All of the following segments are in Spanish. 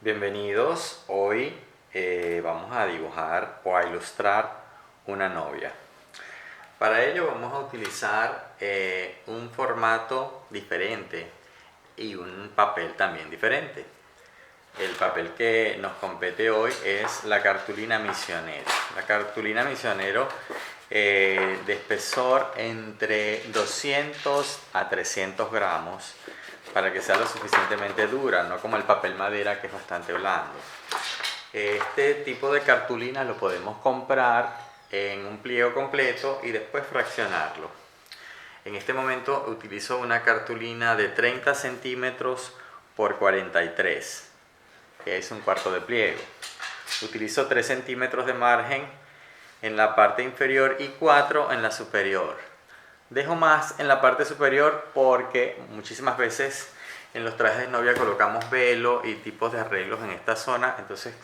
Bienvenidos, hoy vamos a dibujar o a ilustrar una novia. Para ello vamos a utilizar un formato diferente y un papel también diferente. El papel que nos compete hoy es la cartulina misionero. La cartulina misionero de espesor entre 200 a 300 gramos para que sea lo suficientemente dura, no como el papel madera que es bastante blando. Este tipo de cartulina lo podemos comprar en un pliego completo y después fraccionarlo. En este momento utilizo una cartulina de 30 centímetros por 43, que es un cuarto de pliego. Utilizo 3 centímetros de margen en la parte inferior y 4 en la superior. Dejo más en la parte superior porque muchísimas veces en los trajes de novia colocamos velo y tipos de arreglos en esta zona, entonces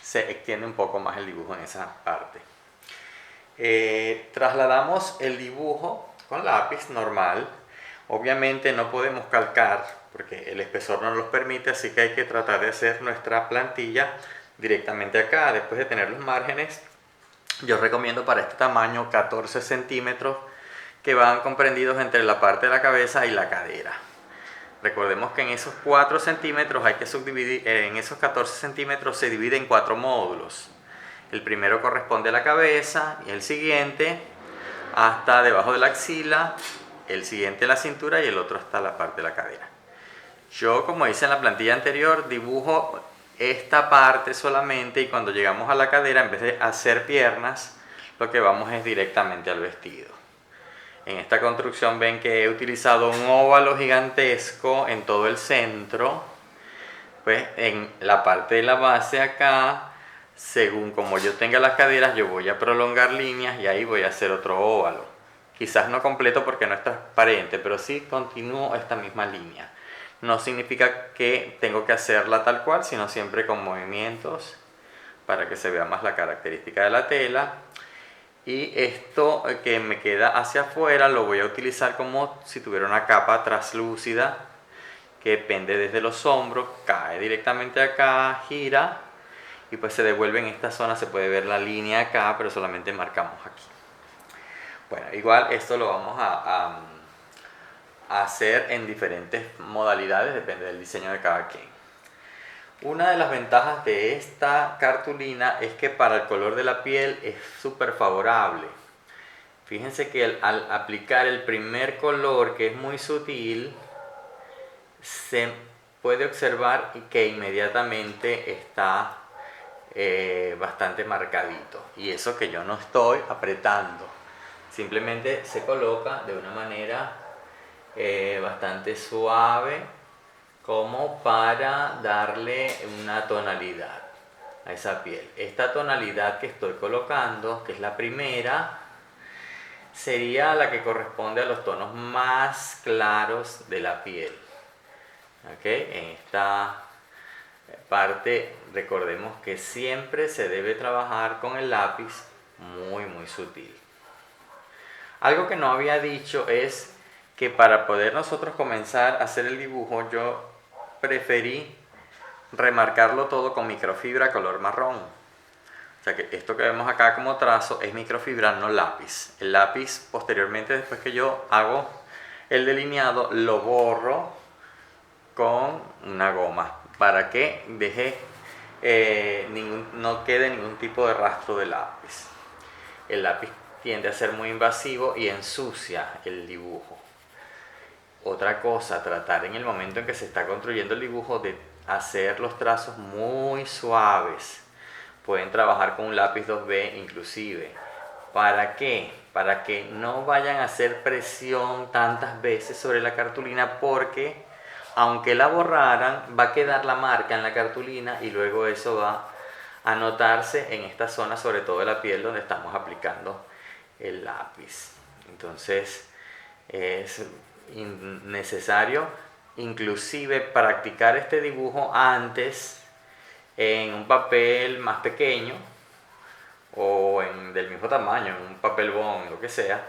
se extiende un poco más el dibujo en esa parte. Trasladamos el dibujo con lápiz normal. Obviamente no podemos calcar porque el espesor no nos lo permite, así que hay que tratar de hacer nuestra plantilla directamente acá. Después de tener los márgenes, yo recomiendo para este tamaño 14 centímetros que van comprendidos entre la parte de la cabeza y la cadera. Recordemos que en esos 4 centímetros hay que subdividir, en esos 14 centímetros se divide en 4 módulos. El primero corresponde a la cabeza y el siguiente hasta debajo de la axila, el siguiente a la cintura y el otro hasta la parte de la cadera. Yo, como hice en la plantilla anterior, dibujo esta parte solamente y cuando llegamos a la cadera, en vez de hacer piernas, lo que vamos es directamente al vestido. En esta construcción ven que he utilizado un óvalo gigantesco en todo el centro. Pues en la parte de la base acá, según como yo tenga las caderas, yo voy a prolongar líneas y ahí voy a hacer otro óvalo. Quizás no completo porque no es transparente, pero sí continúo esta misma línea. No significa que tengo que hacerla tal cual, sino siempre con movimientos para que se vea más la característica de la tela. Y esto que me queda hacia afuera lo voy a utilizar como si tuviera una capa translúcida que pende desde los hombros, cae directamente acá, gira y pues se devuelve en esta zona. Se puede ver la línea acá, pero solamente marcamos aquí. Bueno, igual esto lo vamos a hacer en diferentes modalidades, depende del diseño de cada quien. Una de las ventajas de esta cartulina es que para el color de la piel es súper favorable. Fíjense que al aplicar el primer color, que es muy sutil, se puede observar que inmediatamente está bastante marcadito. Y eso que yo no estoy apretando. Simplemente se coloca de una manera bastante suave, como para darle una tonalidad a esa piel. Esta tonalidad que estoy colocando, que es la primera, sería la que corresponde a los tonos más claros de la piel. ¿Okay? En esta parte recordemos que siempre se debe trabajar con el lápiz muy sutil. Algo que no había dicho es que para poder nosotros comenzar a hacer el dibujo, yo preferí remarcarlo todo con microfibra color marrón. O sea que esto que vemos acá como trazo es microfibra, no lápiz. El lápiz posteriormente, después que yo hago el delineado, lo borro con una goma para que deje no quede ningún tipo de rastro de lápiz. El lápiz tiende a ser muy invasivo y ensucia el dibujo. Otra cosa, tratar en el momento en que se está construyendo el dibujo de hacer los trazos muy suaves. Pueden trabajar con un lápiz 2B inclusive. ¿Para qué? Para que no vayan a hacer presión tantas veces sobre la cartulina, porque aunque la borraran, va a quedar la marca en la cartulina y luego eso va a notarse en esta zona, sobre todo de la piel donde estamos aplicando el lápiz. Entonces es necesario inclusive practicar este dibujo antes en un papel más pequeño o del mismo tamaño, en un papel bond, lo que sea,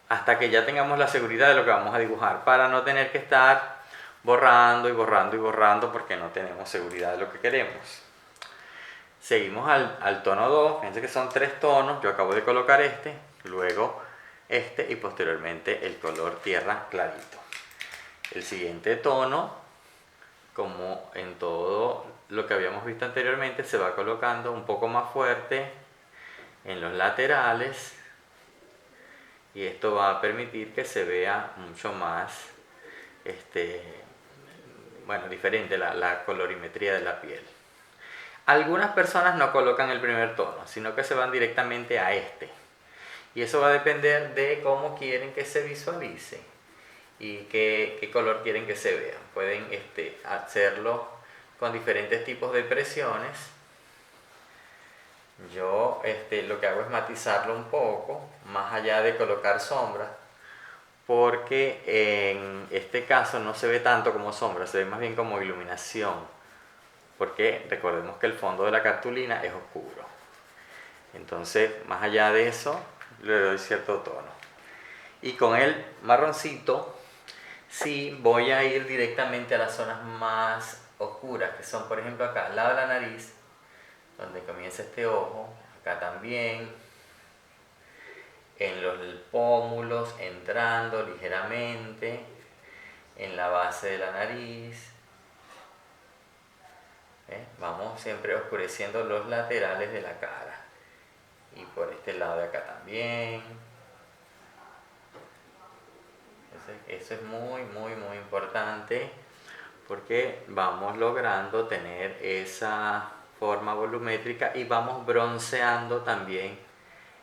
hasta que ya tengamos la seguridad de lo que vamos a dibujar, para no tener que estar borrando y borrando y borrando porque no tenemos seguridad de lo que queremos. Seguimos al tono 2, fíjense que son 3 tonos, yo acabo de colocar este, luego este y posteriormente el color tierra clarito. El siguiente tono, como en todo lo que habíamos visto anteriormente, se va colocando un poco más fuerte en los laterales y esto va a permitir que se vea mucho más diferente la colorimetría de la piel. Algunas personas no colocan el primer tono, sino que se van directamente a este. Y eso va a depender de cómo quieren que se visualice y qué color quieren que se vea. Pueden hacerlo con diferentes tipos de presiones. Yo lo que hago es matizarlo un poco, más allá de colocar sombra, porque en este caso no se ve tanto como sombra, se ve más bien como iluminación, porque recordemos que el fondo de la cartulina es oscuro. Entonces, más allá de eso, le doy cierto tono. Y con el marroncito, sí voy a ir directamente a las zonas más oscuras, que son, por ejemplo, acá al lado de la nariz, donde comienza este ojo, acá también, en los pómulos, entrando ligeramente, en la base de la nariz. Vamos siempre oscureciendo los laterales de la cara. Y por este lado de acá también. Eso es muy, muy, muy importante porque vamos logrando tener esa forma volumétrica y vamos bronceando también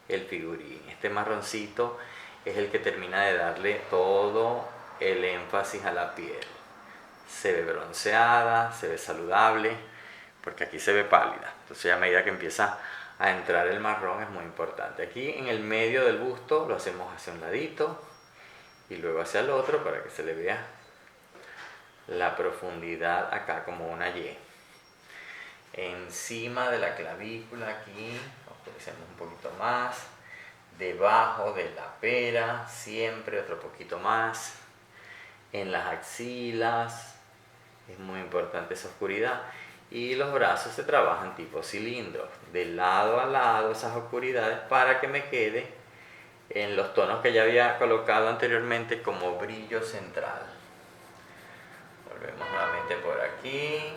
el figurín. Este marroncito es el que termina de darle todo el énfasis a la piel. Se ve bronceada, se ve saludable, porque aquí se ve pálida. Entonces a medida que empieza a entrar el marrón es muy importante. Aquí en el medio del busto lo hacemos hacia un ladito y luego hacia el otro para que se le vea la profundidad acá como una Y. Encima de la clavícula aquí, oscurecemos un poquito más. Debajo de la pera, siempre otro poquito más. En las axilas, es muy importante esa oscuridad. Y los brazos se trabajan tipo cilindro, de lado a lado esas oscuridades para que me quede en los tonos que ya había colocado anteriormente como brillo central. Volvemos nuevamente por aquí,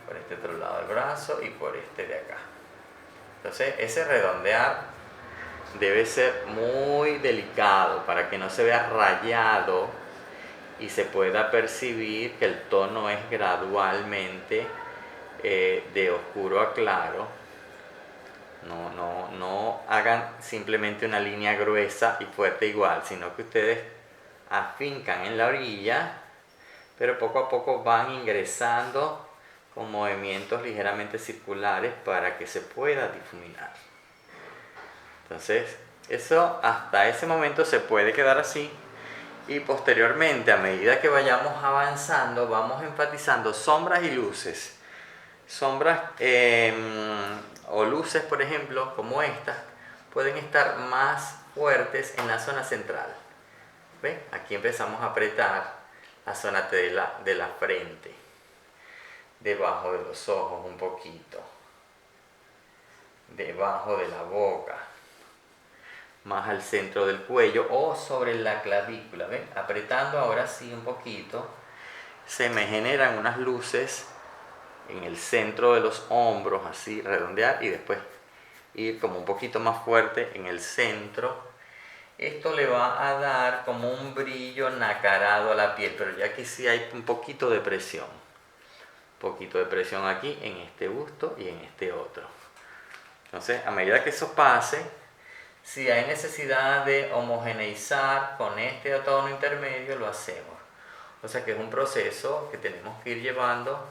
por este otro lado del brazo y por este de acá. Entonces ese redondear debe ser muy delicado para que no se vea rayado y se pueda percibir que el tono es gradualmente de oscuro a claro. No hagan simplemente una línea gruesa y fuerte igual, sino que ustedes afincan en la orilla, pero poco a poco van ingresando con movimientos ligeramente circulares para que se pueda difuminar. Entonces, eso hasta ese momento se puede quedar así y posteriormente, a medida que vayamos avanzando, vamos enfatizando sombras y luces. Sombras o luces, por ejemplo, como estas, pueden estar más fuertes en la zona central. ¿Ven? Aquí empezamos a apretar la zona de la frente, debajo de los ojos un poquito, debajo de la boca, más al centro del cuello o sobre la clavícula. ¿Ven? Apretando ahora sí un poquito, se me generan unas luces en el centro de los hombros, así redondear y después ir como un poquito más fuerte en el centro. Esto le va a dar como un brillo nacarado a la piel, pero ya aquí sí hay un poquito de presión. Un poquito de presión aquí en este busto y en este otro. Entonces, a medida que eso pase, si hay necesidad de homogeneizar con este tono intermedio, lo hacemos. O sea que es un proceso que tenemos que ir llevando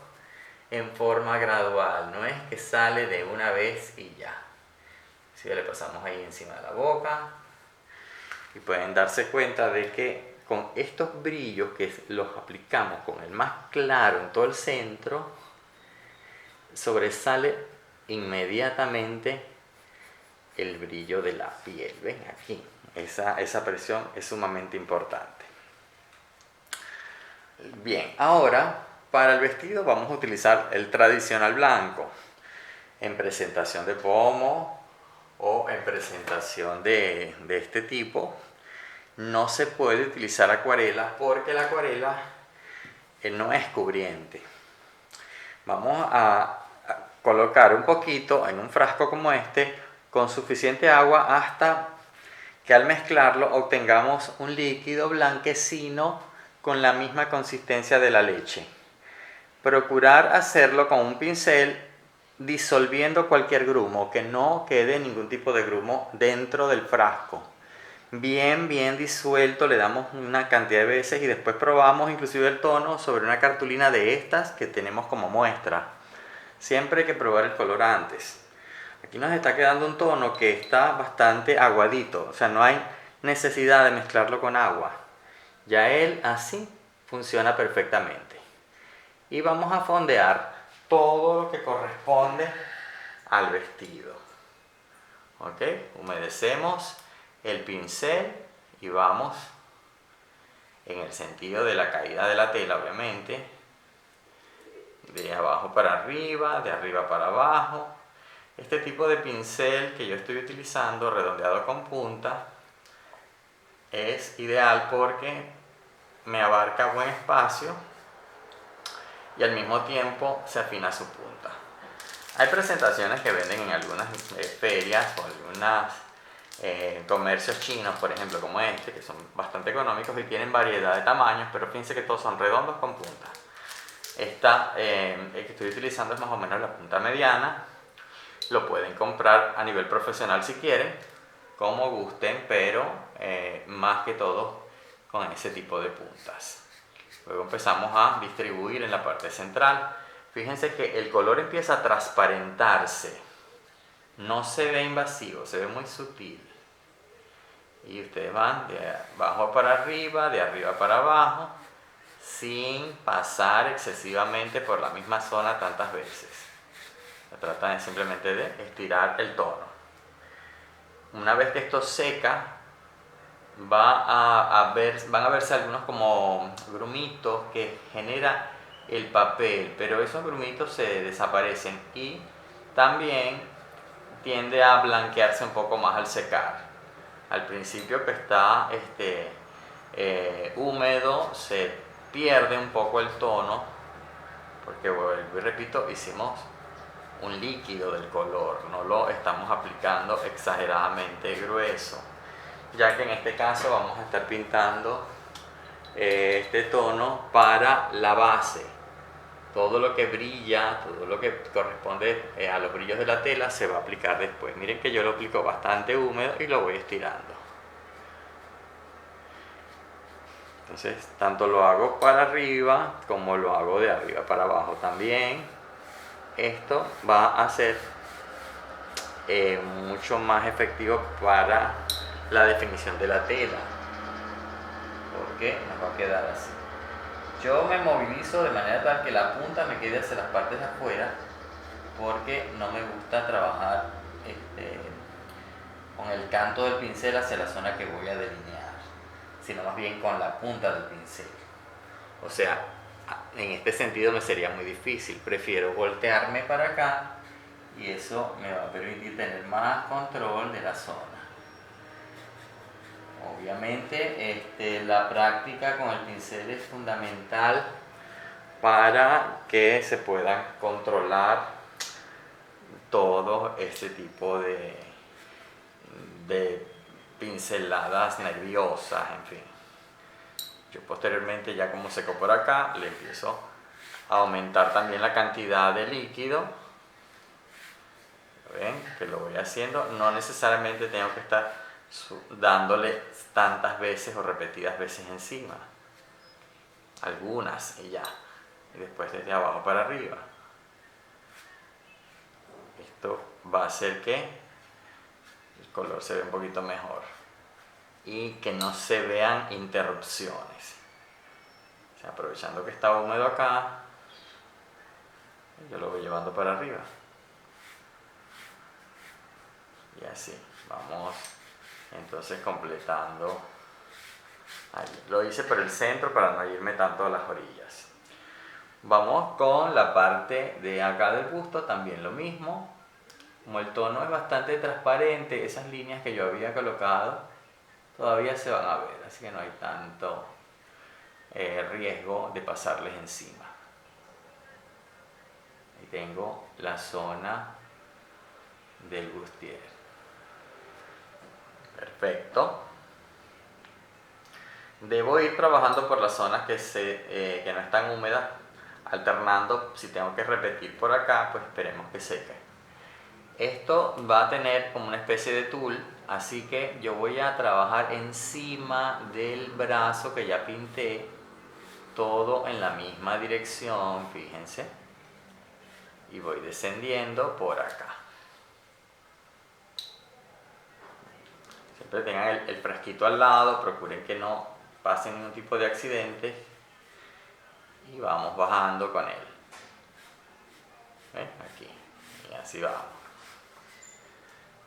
en forma gradual, no es que sale de una vez y ya. Si le pasamos ahí encima de la boca y pueden darse cuenta de que con estos brillos que los aplicamos con el más claro en todo el centro, sobresale inmediatamente el brillo de la piel. ¿Ven? Aquí esa presión es sumamente importante. Bien, ahora para el vestido vamos a utilizar el tradicional blanco. En presentación de pomo o en presentación de este tipo, no se puede utilizar acuarela porque la acuarela no es cubriente. Vamos a colocar un poquito en un frasco como este con suficiente agua hasta que al mezclarlo obtengamos un líquido blanquecino con la misma consistencia de la leche. Procurar hacerlo con un pincel disolviendo cualquier grumo, que no quede ningún tipo de grumo dentro del frasco. Bien disuelto, le damos una cantidad de veces y después probamos inclusive el tono sobre una cartulina de estas que tenemos como muestra. Siempre hay que probar el color antes. Aquí nos está quedando un tono que está bastante aguadito, o sea, no hay necesidad de mezclarlo con agua. Ya él así funciona perfectamente. Y vamos a fondear todo lo que corresponde al vestido. ¿Ok? Humedecemos el pincel y vamos en el sentido de la caída de la tela, obviamente, de abajo para arriba, de arriba para abajo. Este tipo de pincel que yo estoy utilizando, redondeado con punta, es ideal porque me abarca buen espacio y al mismo tiempo se afina su punta. Hay presentaciones que venden en algunas ferias o algunos comercios chinos, por ejemplo, como este, que son bastante económicos y tienen variedad de tamaños, pero fíjense que todos son redondos con punta. Esta el que estoy utilizando es más o menos la punta mediana. Lo pueden comprar a nivel profesional si quieren, como gusten, pero más que todo con ese tipo de puntas. Luego empezamos a distribuir en la parte central. Fíjense que el color empieza a transparentarse. No se ve invasivo, se ve muy sutil. Y ustedes van de abajo para arriba, de arriba para abajo, sin pasar excesivamente por la misma zona tantas veces. Se trata simplemente de estirar el tono. Una vez que esto seca, van a verse algunos como grumitos que genera el papel, pero esos grumitos se desaparecen y también tiende a blanquearse un poco más al secar. Al principio que está húmedo se pierde un poco el tono porque, vuelvo y repito, hicimos un líquido del color, no lo estamos aplicando exageradamente grueso, ya que en este caso vamos a estar pintando este tono para la base. Todo lo que brilla, todo lo que corresponde a los brillos de la tela se va a aplicar después. Miren que yo lo aplico bastante húmedo y lo voy estirando. Entonces, tanto lo hago para arriba como lo hago de arriba para abajo también. Esto va a ser mucho más efectivo para la definición de la tela, porque nos va a quedar así. Yo me movilizo de manera tal que la punta me quede hacia las partes de afuera, porque no me gusta trabajar con el canto del pincel hacia la zona que voy a delinear, sino más bien con la punta del pincel. O sea, en este sentido me sería muy difícil. Prefiero voltearme para acá y eso me va a permitir tener más control de la zona. Obviamente la práctica con el pincel es fundamental para que se puedan controlar todo este tipo de pinceladas nerviosas, en fin. Yo posteriormente, ya como secó por acá, le empiezo a aumentar también la cantidad de líquido. ¿Ven? Que lo voy haciendo. No necesariamente tengo que estar dándole tantas veces o repetidas veces encima. Algunas y ya. Y después desde abajo para arriba. Esto va a hacer que el color se vea un poquito mejor y que no se vean interrupciones. O sea, aprovechando que está húmedo acá, yo lo voy llevando para arriba. Y así vamos entonces completando Ahí, lo hice por el centro para no irme tanto a las orillas. Vamos con la parte de acá del busto, también lo mismo. Como el tono es bastante transparente, esas líneas que yo había colocado todavía se van a ver, así que no hay tanto riesgo de pasarles encima. Ahí tengo la zona del bustier. Perfecto. Debo ir trabajando por las zonas que no están húmedas, alternando. Si tengo que repetir por acá, pues esperemos que seque. Esto va a tener como una especie de tul, así que yo voy a trabajar encima del brazo que ya pinté, todo en la misma dirección, fíjense, y voy descendiendo por acá. Siempre tengan el frasquito al lado, procuren que no pasen ningún tipo de accidente y vamos bajando con él. ¿Ven? Aquí, y así vamos.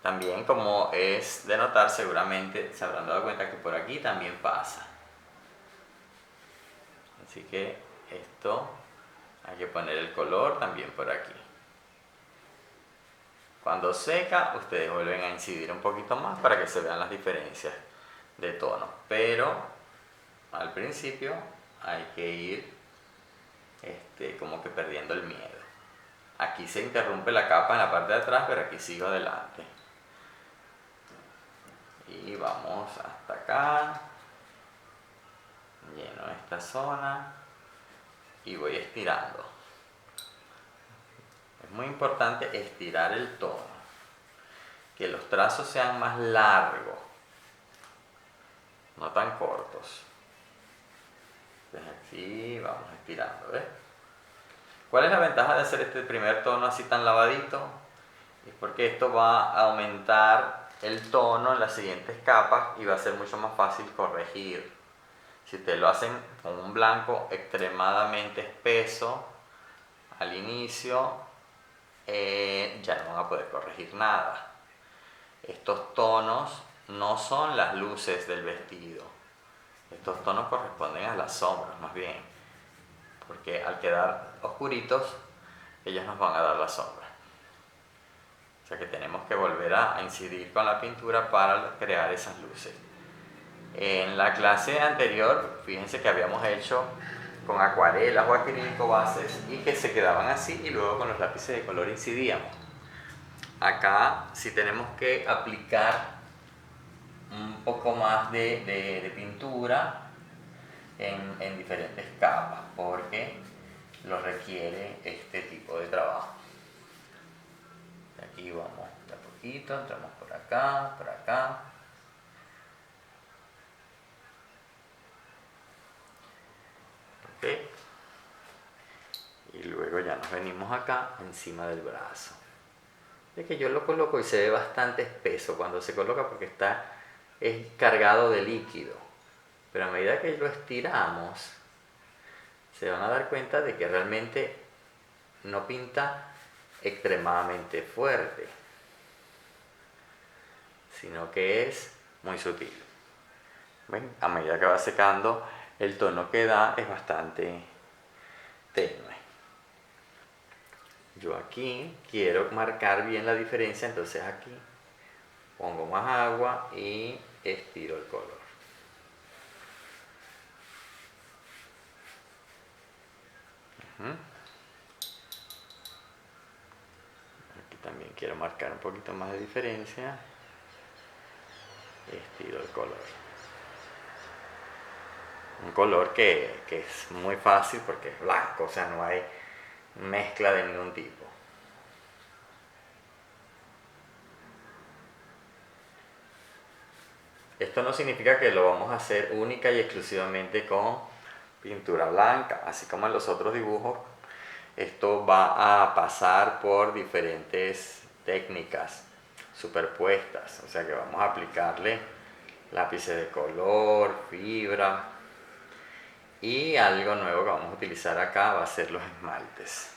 También, como es de notar, seguramente se habrán dado cuenta que por aquí también pasa. Así que esto hay que poner el color también por aquí. Cuando seca, ustedes vuelven a incidir un poquito más para que se vean las diferencias de tono. Pero al principio hay que ir como que perdiendo el miedo. Aquí se interrumpe la capa en la parte de atrás, pero aquí sigo adelante. Y vamos hasta acá. Lleno esta zona y voy estirando. Es muy importante estirar el tono, que los trazos sean más largos, no tan cortos. Entonces aquí vamos estirando, ¿ves? ¿Cuál es la ventaja de hacer este primer tono así tan lavadito? Es porque esto va a aumentar el tono en las siguientes capas y va a ser mucho más fácil corregir. Si ustedes lo hacen con un blanco extremadamente espeso al inicio, ya no van a poder corregir nada. Estos tonos no son las luces del vestido. Estos tonos corresponden a las sombras, más bien. Porque al quedar oscuritos, ellos nos van a dar la sombra. O sea que tenemos que volver a incidir con la pintura para crear esas luces. En la clase anterior, fíjense que habíamos hecho con acuarelas o acrílico bases y que se quedaban así y luego con los lápices de color incidíamos. Acá sí tenemos que aplicar un poco más de pintura en diferentes capas porque lo requiere este tipo de trabajo. Aquí vamos de a poquito, entramos por acá, por acá. Okay. Y luego ya nos venimos acá encima del brazo. Es que yo lo coloco y se ve bastante espeso cuando se coloca porque es cargado de líquido. Pero a medida que lo estiramos, se van a dar cuenta de que realmente no pinta extremadamente fuerte, sino que es muy sutil. ¿Ven? A medida que va secando, el tono que da es bastante tenue. Yo aquí quiero marcar bien la diferencia, entonces aquí pongo más agua y estiro el color. Aquí también quiero marcar un poquito más de diferencia. Estiro el color. Un color que es muy fácil porque es blanco, o sea, no hay mezcla de ningún tipo. Esto no significa que lo vamos a hacer única y exclusivamente con pintura blanca, así como en los otros dibujos. Esto va a pasar por diferentes técnicas superpuestas, o sea que vamos a aplicarle lápices de color, fibra, y algo nuevo que vamos a utilizar acá va a ser los esmaltes.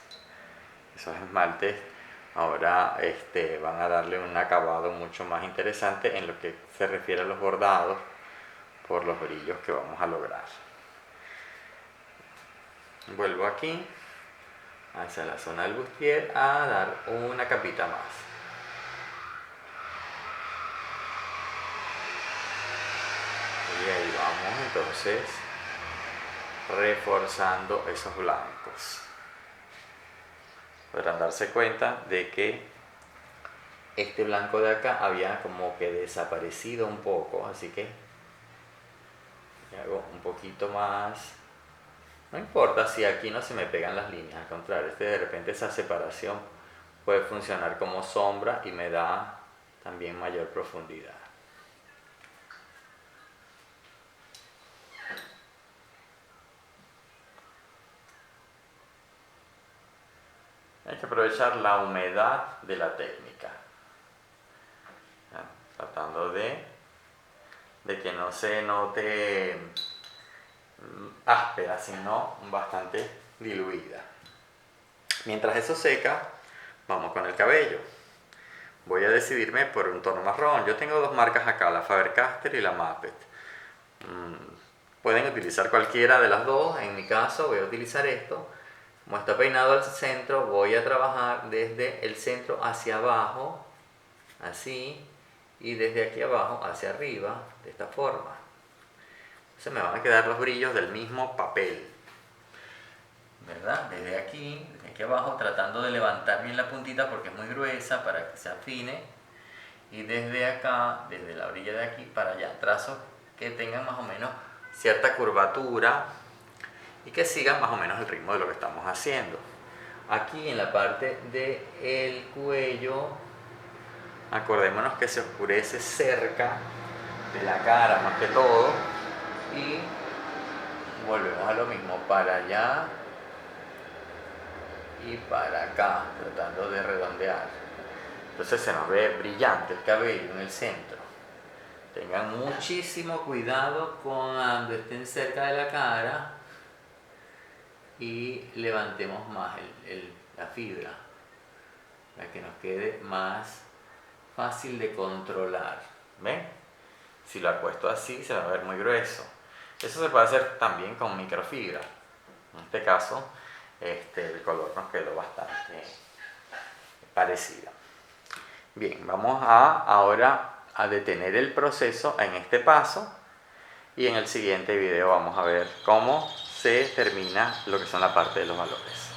Esos esmaltes ahora van a darle un acabado mucho más interesante en lo que se refiere a los bordados, por los brillos que vamos a lograr. Vuelvo aquí hacia la zona del bustier a dar una capita más. Y ahí vamos entonces reforzando esos blancos. Podrán darse cuenta de que este blanco de acá había como que desaparecido un poco, así que hago un poquito más. No importa si aquí no se me pegan las líneas, al contrario, de repente esa separación puede funcionar como sombra y me da también mayor profundidad. Hay que aprovechar la humedad de la técnica, tratando de que no se note áspera, sino bastante diluida. Mientras eso seca, vamos con el cabello. Voy a decidirme por un tono marrón. Yo tengo dos marcas acá, la Faber-Castell y la Maped. Pueden utilizar cualquiera de las dos. En mi caso voy a utilizar esto. Como está peinado al centro, voy a trabajar desde el centro hacia abajo, así, y desde aquí abajo hacia arriba, de esta forma. Se me van a quedar los brillos del mismo papel, ¿verdad? Desde aquí abajo, tratando de levantar bien la puntita porque es muy gruesa para que se afine. Y desde acá, desde la orilla de aquí para allá, trazos que tengan más o menos cierta curvatura y que sigan más o menos el ritmo de lo que estamos haciendo. Aquí en la parte del cuello, acordémonos que se oscurece cerca de la cara más que todo, y volvemos a lo mismo, para allá y para acá, tratando de redondear. Entonces se nos ve brillante el cabello en el centro. Tengan muchísimo cuidado cuando estén cerca de la cara y levantemos más la fibra para que nos quede más fácil de controlar. ¿Ven? Si lo acuesto así se va a ver muy grueso. Eso se puede hacer también con microfibra. En este caso el color nos quedó bastante parecido. Bien, vamos ahora a detener el proceso en este paso y en el siguiente video vamos a ver cómo se termina lo que son la parte de los valores.